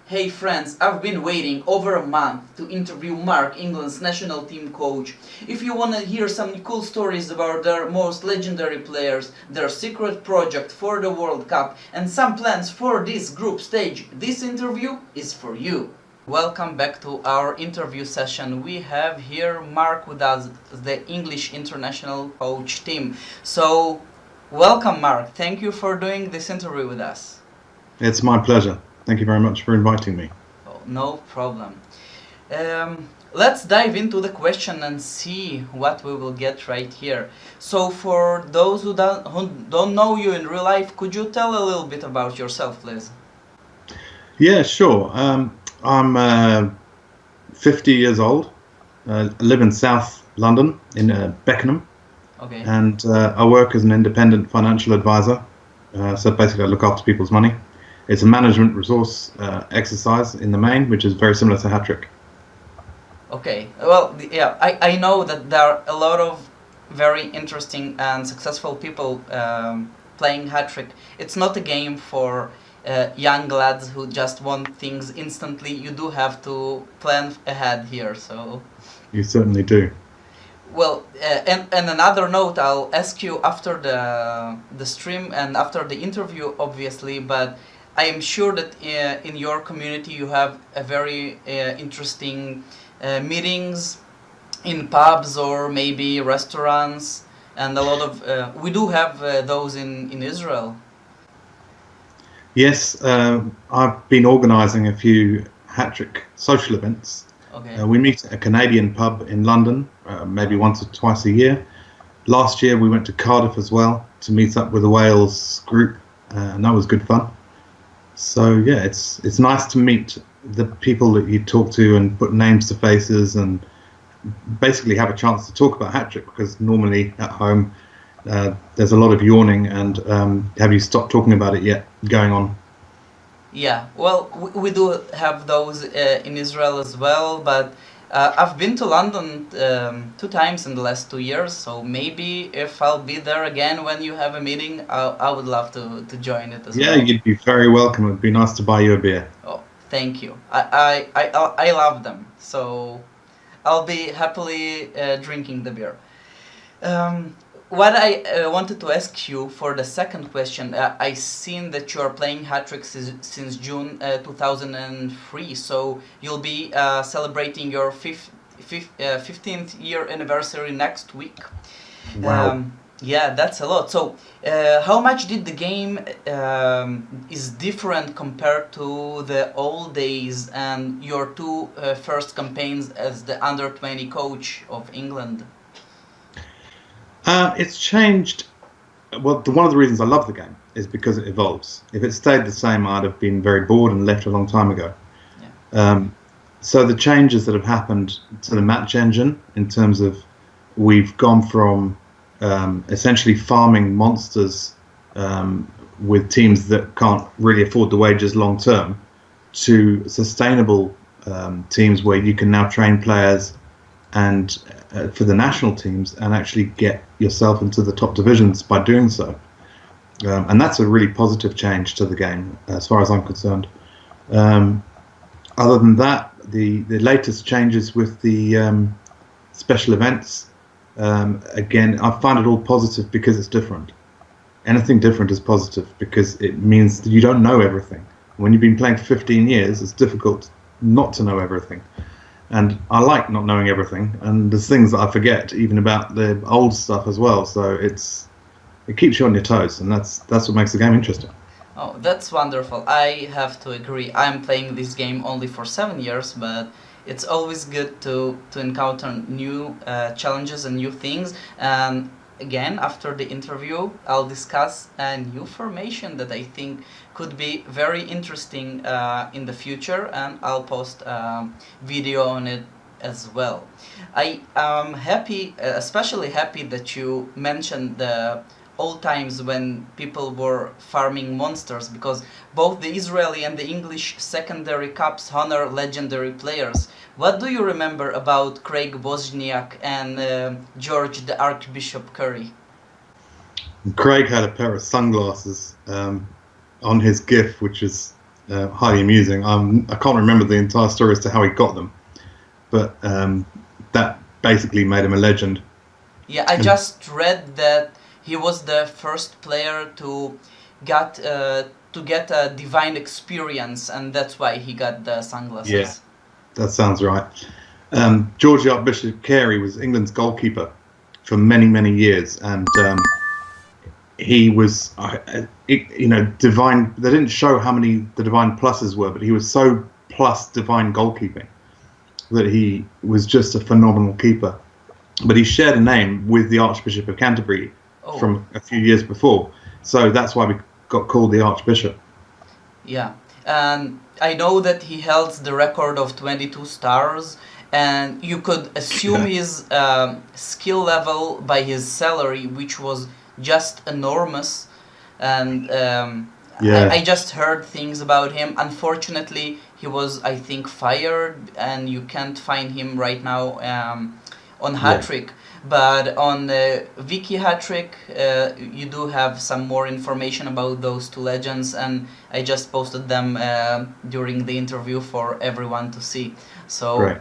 Hey friends, I've been waiting over a month to interview Mark, England's national team coach. If you want to hear some cool stories about their most legendary players, their secret project for the World Cup, and some plans for this group stage, this interview is for you. Welcome back to our interview session. We have here Mark with us, the English international coach team. So, welcome Mark. Thank you for doing this interview with us. It's my pleasure. Thank you very much for inviting me. Oh, no problem. Let's dive into the question and see what we will get right here. So for those who don't know you in real life, could you tell a little bit about yourself, please? Yeah, sure. I'm 50 years old. I live in South London, in Beckenham. Okay. And I work as an independent financial advisor. So basically I look after people's money. It's a management resource exercise in the main, which is very similar to Hattrick. Okay, well, yeah, I know that there are a lot of very interesting and successful people playing Hattrick. It's not a game for young lads who just want things instantly. You do have to plan ahead here, so... You certainly do. Well, and another note, I'll ask you after the stream and after the interview, obviously, but I am sure that in your community you have a very interesting meetings in pubs or maybe restaurants, and a lot of we do have those in Israel. Yes, I've been organising a few Hattrick social events. Okay. We meet at a Canadian pub in London, maybe once or twice a year. Last year we went to Cardiff as well to meet up with the Wales group, and that was good fun. So yeah, it's nice to meet the people that you talk to and put names to faces and basically have a chance to talk about Hattrick, because normally at home there's a lot of yawning and have you stopped talking about it yet going on. Yeah, well, we do have those in Israel as well, but I've been to London 2 times in the last 2 years, so maybe if I'll be there again when you have a meeting, I would love to join it as well. Yeah, you'd be very welcome. It'd be nice to buy you a beer. Oh, thank you. I love them, so I'll be happily drinking the beer. What I wanted to ask you for the second question, I seen that you are playing Hattrick since June 2003, so you'll be celebrating your 15th year anniversary next week. Wow. Yeah, that's a lot. So, how much did the game is different compared to the old days and your 2 first campaigns as the under-20 coach of England? It's changed. Well, one of the reasons I love the game is because it evolves. If it stayed the same, I'd have been very bored and left a long time ago. Yeah. So the changes that have happened to the match engine, in terms of we've gone from essentially farming monsters with teams that can't really afford the wages long term, to sustainable teams where you can now train players and for the national teams and actually get yourself into the top divisions by doing so. And that's a really positive change to the game as far as I'm concerned. Other than that, the latest changes with the special events, again, I find it all positive because it's different. Anything different is positive because it means that you don't know everything. When you've been playing for 15 years, it's difficult not to know everything. And I like not knowing everything, and there's things that I forget, even about the old stuff as well. So it keeps you on your toes, and that's what makes the game interesting. Oh, that's wonderful. I have to agree. I'm playing this game only for 7 years, but it's always good to encounter new challenges and new things. And again, after the interview, I'll discuss a new formation that I think could be very interesting in the future, and I'll post a video on it as well. I am happy, especially happy that you mentioned the old times when people were farming monsters, because both the Israeli and the English secondary cups honor legendary players. What do you remember about Craig Wozniak and George the Archbishop Curry? Craig had a pair of sunglasses on his GIF, which is highly amusing. I can't remember the entire story as to how he got them, but that basically made him a legend. Yeah, I just read that he was the first player to get a divine experience, and that's why he got the sunglasses. Yeah, that sounds right. George Archbishop Carey was England's goalkeeper for many, many years, and he was, divine. They didn't show how many the divine pluses were, but he was so plus divine goalkeeping that he was just a phenomenal keeper. But he shared a name with the Archbishop of Canterbury from a few years before, so that's why we got called the Archbishop. Yeah, and I know that he held the record of 22 stars, and you could assume his skill level by his salary, which was just enormous. And I just heard things about him. Unfortunately, he was, I think, fired, and you can't find him right now on Hattrick. But on Wiki Hattrick, you do have some more information about those two legends, and I just posted them during the interview for everyone to see. So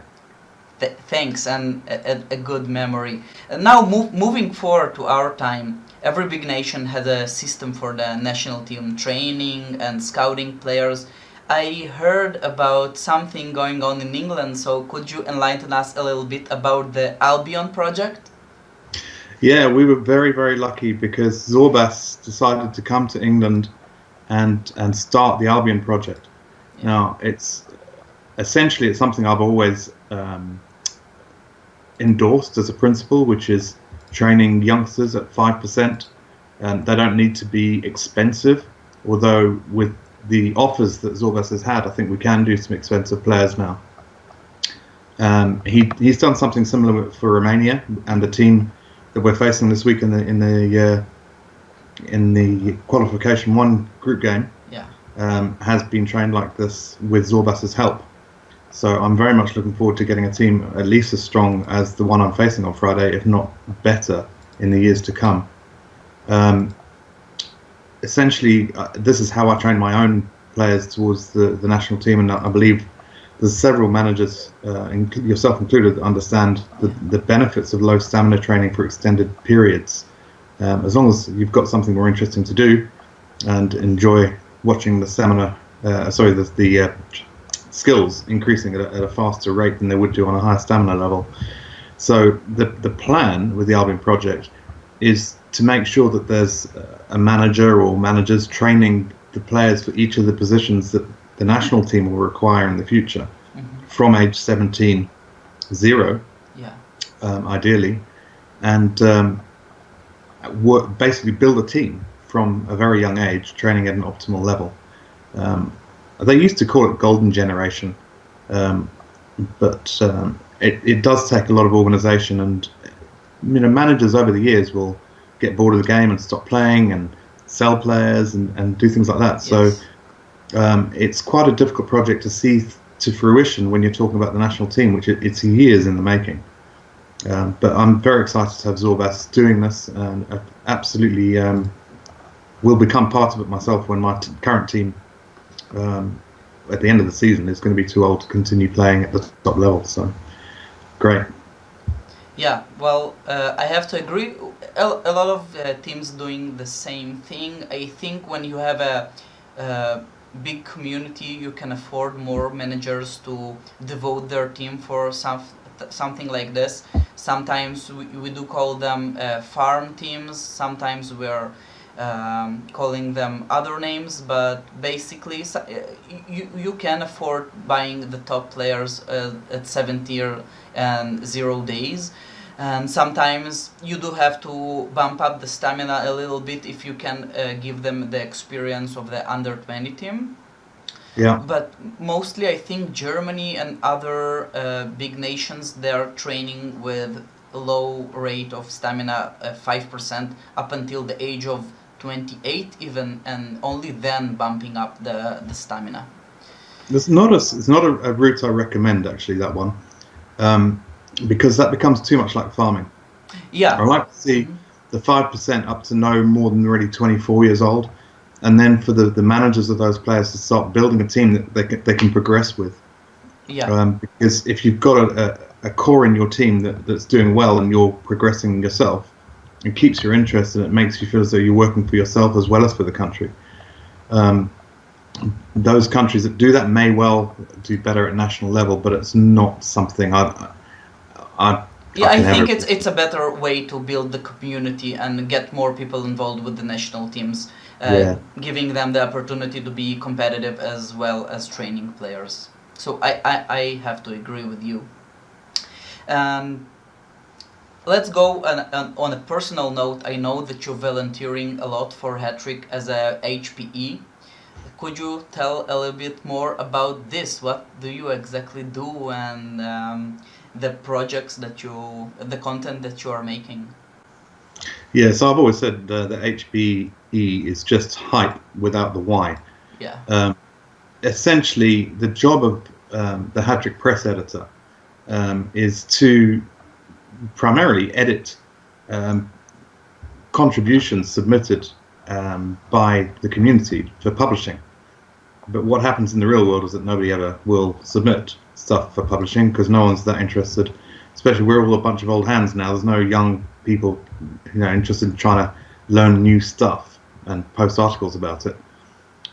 thanks, and a good memory. Now moving forward to our time, every big nation had a system for the national team training and scouting players. I heard about something going on in England, so could you enlighten us a little bit about the Albion Project? Yeah, we were very, very lucky because Zorbas decided to come to England and start the Albion Project. Yeah. Now, it's something I've always endorsed as a principle, which is training youngsters at 5%. They don't need to be expensive, although with the offers that Zorbas has had, I think we can do some expensive players now. He's done something similar for Romania, and the team that we're facing this week in the qualification 1 group game has been trained like this with Zorbas's help. So I'm very much looking forward to getting a team at least as strong as the one I'm facing on Friday, if not better, in the years to come. Essentially, this is how I train my own players towards the national team, and I believe there's several managers, yourself included, that understand the benefits of low stamina training for extended periods. As long as you've got something more interesting to do and enjoy watching the stamina, the skills increasing at a faster rate than they would do on a higher stamina level. So the plan with the Albion Project is to make sure that there's a manager or managers training the players for each of the positions that the national team will require in the future, from age 17, ideally, and basically build a team from a very young age, training at an optimal level. They used to call it golden generation, but it does take a lot of organisation, and managers over the years will get bored of the game and stop playing and sell players and do things like that. Yes. So it's quite a difficult project to see to fruition when you're talking about the national team, which it's years in the making. But I'm very excited to have Zorbas doing this, and absolutely will become part of it myself when my current team at the end of the season is going to be too old to continue playing at the top level. So great. Yeah, well, I have to agree. A lot of teams doing the same thing. I think when you have a big community, you can afford more managers to devote their team for something like this. Sometimes we do call them farm teams. Sometimes we're calling them other names, but basically you can afford buying the top players at 70 and 0 days. And sometimes you do have to bump up the stamina a little bit if you can give them the experience of the under-20 team. Yeah. But mostly I think Germany and other big nations, they're training with a low rate of stamina, 5% up until the age of 28 even, and only then bumping up the stamina. It's not a route I recommend, actually, that one. Because that becomes too much like farming. Yeah. I like to see the 5% up to no more than really 24 years old, and then for the managers of those players to start building a team that they can progress with. Yeah. Because if you've got a core in your team that's doing well and you're progressing yourself, it keeps your interest and it makes you feel as though you're working for yourself as well as for the country. Those countries that do that may well do better at national level, but it's not something I think it's a better way to build the community and get more people involved with the national teams, giving them the opportunity to be competitive as well as training players. So I have to agree with you. Let's go on a personal note. I know that you're volunteering a lot for Hattrick as a HPE. Could you tell a little bit more about this? What do you exactly do, and the projects the content that you are making? Yeah, so I've always said that HPE is just hype without the Y. Yeah. Essentially, the job of the Hattrick press editor is to primarily edit contributions submitted by the community for publishing. But what happens in the real world is that nobody ever will submit stuff for publishing because no one's that interested. Especially we're all a bunch of old hands now. There's no young people, interested in trying to learn new stuff and post articles about it.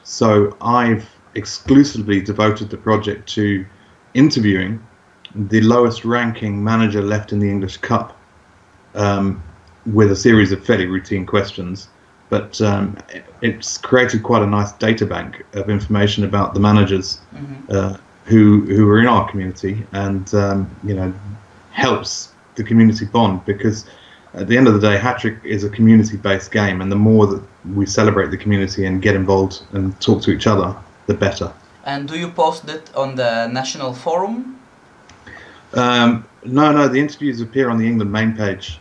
So I've exclusively devoted the project to interviewing the lowest ranking manager left in the English Cup with a series of fairly routine questions. But it's created quite a nice data bank of information about the managers who are in our community, and helps the community bond, because at the end of the day, Hattrick is a community-based game, and the more that we celebrate the community and get involved and talk to each other, the better. And do you post it on the national forum? No, the interviews appear on the England main page.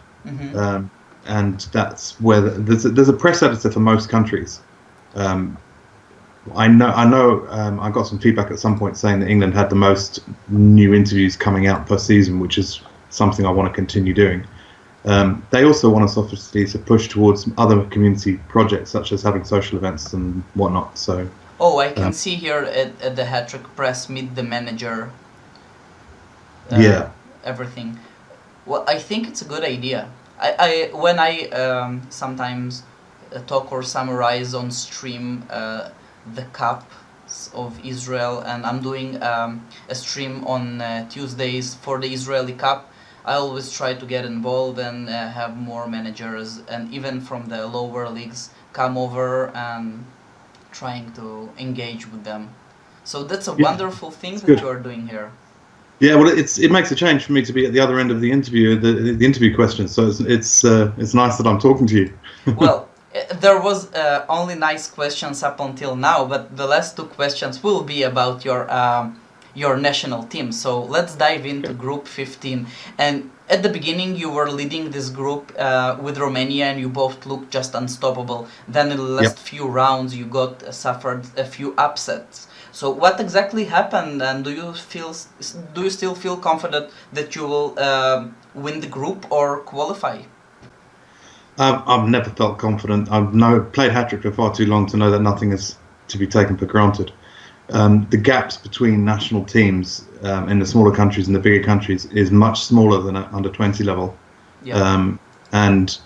And that's where there's a press editor for most countries. I know. I got some feedback at some point saying that England had the most new interviews coming out per season, which is something I want to continue doing. They also want us obviously to push towards other community projects, such as having social events and whatnot. So. Oh, I can see here at the Hattrick Press, meet the manager. Everything. Well, I think it's a good idea. When I sometimes talk or summarize on stream the Cups of Israel, and I'm doing a stream on Tuesdays for the Israeli Cup, I always try to get involved and have more managers and even from the lower leagues come over and trying to engage with them. So that's a wonderful thing that you are doing here. Yeah, well, it makes a change for me to be at the other end of the interview, the interview questions. So it's nice that I'm talking to you. Well, there was only nice questions up until now, but the last two questions will be about your national team. So let's dive into Group 15. And at the beginning, you were leading this group with Romania, and you both looked just unstoppable. Then in the last few rounds, you suffered a few upsets. So what exactly happened, and do you still feel confident that you will win the group or qualify? I've never felt confident. I've played Hattrick for far too long to know that nothing is to be taken for granted. The gaps between national teams in the smaller countries and the bigger countries is much smaller than at under 20 level. Yeah. And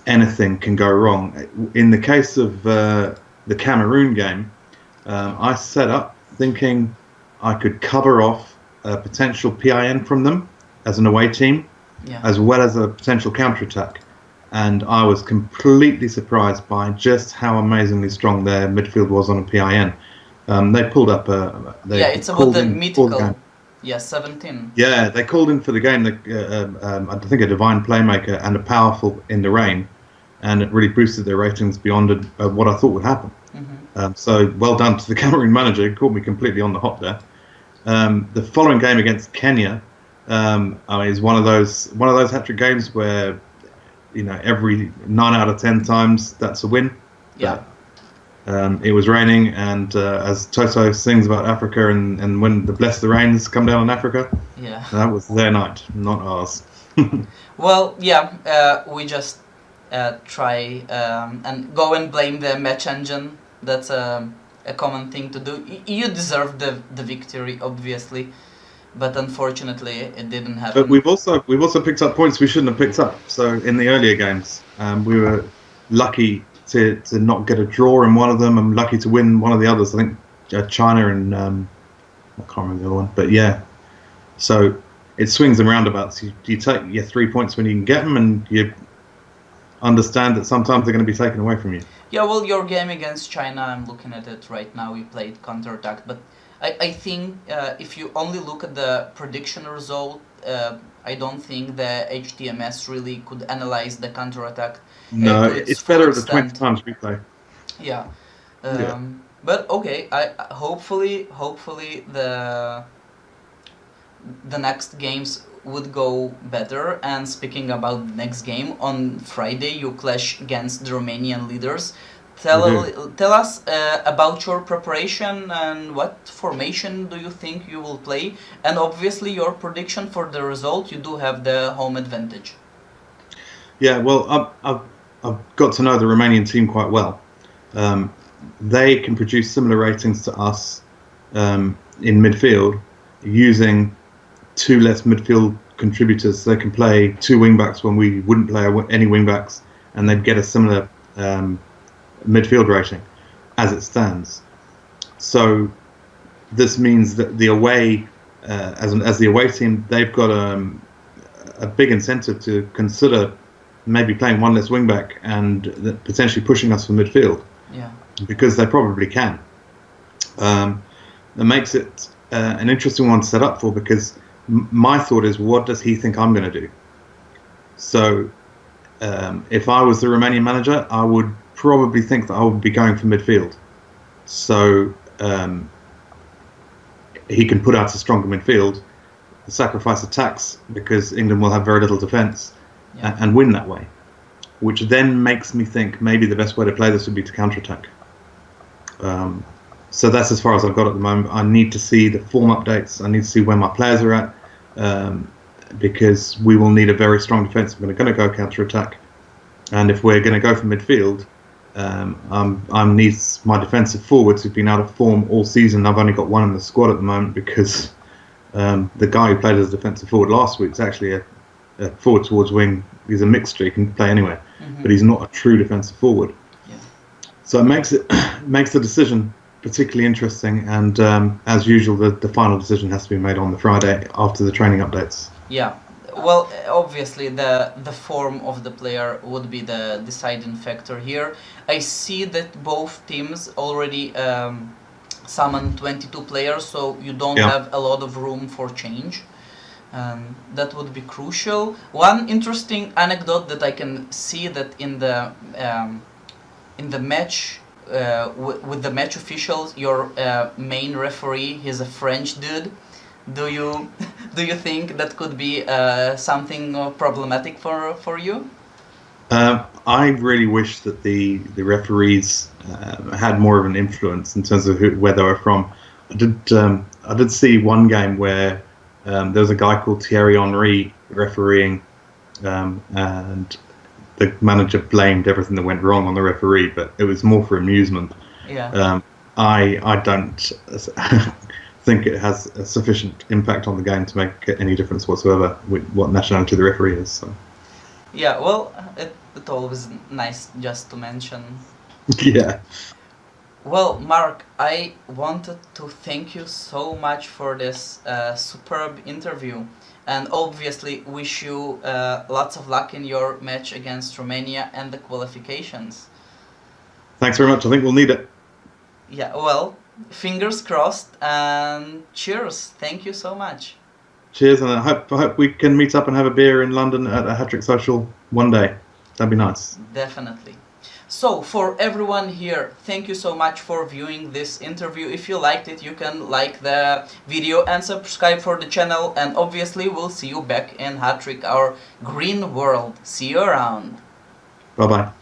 anything can go wrong. In the case of the Cameroon game, I set up thinking I could cover off a potential PIN from them as an away team, as well as a potential counterattack. And I was completely surprised by just how amazingly strong their midfield was on a PIN. They pulled up it's about the mythical. 17. Yeah, they called in for the game. I think a divine playmaker and a powerful in the rain, and it really boosted their ratings beyond what I thought would happen. So well done to the Cameroon manager. He caught me completely on the hop there. The following game against Kenya is one of those Hattrick games where every 9 out of 10 times that's a win. Yeah. It was raining, and as Toto sings about Africa, and when bless the rains come down on Africa, that was their night, not ours. Well, we just try and go and blame the match engine. That's a common thing to do. You deserve the victory, obviously, but unfortunately it didn't happen. But we've also picked up points we shouldn't have picked up. So in the earlier games, we were lucky to not get a draw in one of them, and lucky to win one of the others. I think China and I can't remember the other one, but yeah. So it swings and roundabouts. You take your 3 points when you can get them, and you understand that sometimes they're going to be taken away from you. Yeah, well, your game against China, I'm looking at it right now. You played counterattack, but I think if you only look at the prediction result, I don't think the HTMS really could analyze the counterattack. No, it's better at the 20 times replay. Yeah. But okay, hopefully the next games would go better. And speaking about the next game, on Friday you clash against the Romanian leaders. Tell us about your preparation and what formation do you think you will play, and obviously your prediction for the result. You do have the home advantage. Yeah, well, I've got to know the Romanian team quite well. They can produce similar ratings to us in midfield using 2 less midfield contributors. So they can play 2 wingbacks when we wouldn't play any wingbacks, and they'd get a similar midfield rating as it stands. So this means that the away, as the away team, they've got a big incentive to consider maybe playing 1 less wingback and potentially pushing us for midfield. Yeah. Because they probably can. It makes it an interesting one to set up for, because my thought is, what does he think I'm going to do? So if I was the Romanian manager, I would probably think that I would be going for midfield. So he can put out a stronger midfield, sacrifice attacks because England will have very little defence, and win that way. Which then makes me think maybe the best way to play this would be to counter-attack. So that's as far as I've got at the moment. I need to see the form updates. I need to see where my players are at, because we will need a very strong defence if we're going to go counter-attack. And if we're going to go for midfield, I need my defensive forwards who've been out of form all season. I've only got one in the squad at the moment because the guy who played as a defensive forward last week is actually a forward towards wing. He's a mixture. He can play anywhere, but he's not a true defensive forward. Yeah. So it makes the decision particularly interesting. And as usual, the final decision has to be made on the Friday after the training updates. Yeah. Well, obviously the form of the player would be the deciding factor here. I see that both teams already summoned 22 players, so you don't have a lot of room for change. That would be crucial. One interesting anecdote that I can see that in the match with the match officials, your main referee, he's a French dude. Do you think that could be something problematic for you? I really wish that the referees had more of an influence in terms of where they were from. I did see one game where there was a guy called Thierry Henry refereeing, and the manager blamed everything that went wrong on the referee, but it was more for amusement. Yeah. I don't think it has a sufficient impact on the game to make any difference whatsoever with what nationality the referee is. So. Yeah, well, it's always nice just to mention. Yeah. Well, Mark, I wanted to thank you so much for this superb interview, and obviously wish you lots of luck in your match against Romania and the qualifications. Thanks very much. I think we'll need it. Yeah, well, fingers crossed, and cheers. Thank you so much. Cheers, and I hope we can meet up and have a beer in London at a Hattrick social one day. That'd be nice. Definitely. So, for everyone here, thank you so much for viewing this interview. If you liked it, you can like the video and subscribe for the channel. And obviously, we'll see you back in Hattrick, our green world. See you around. Bye-bye.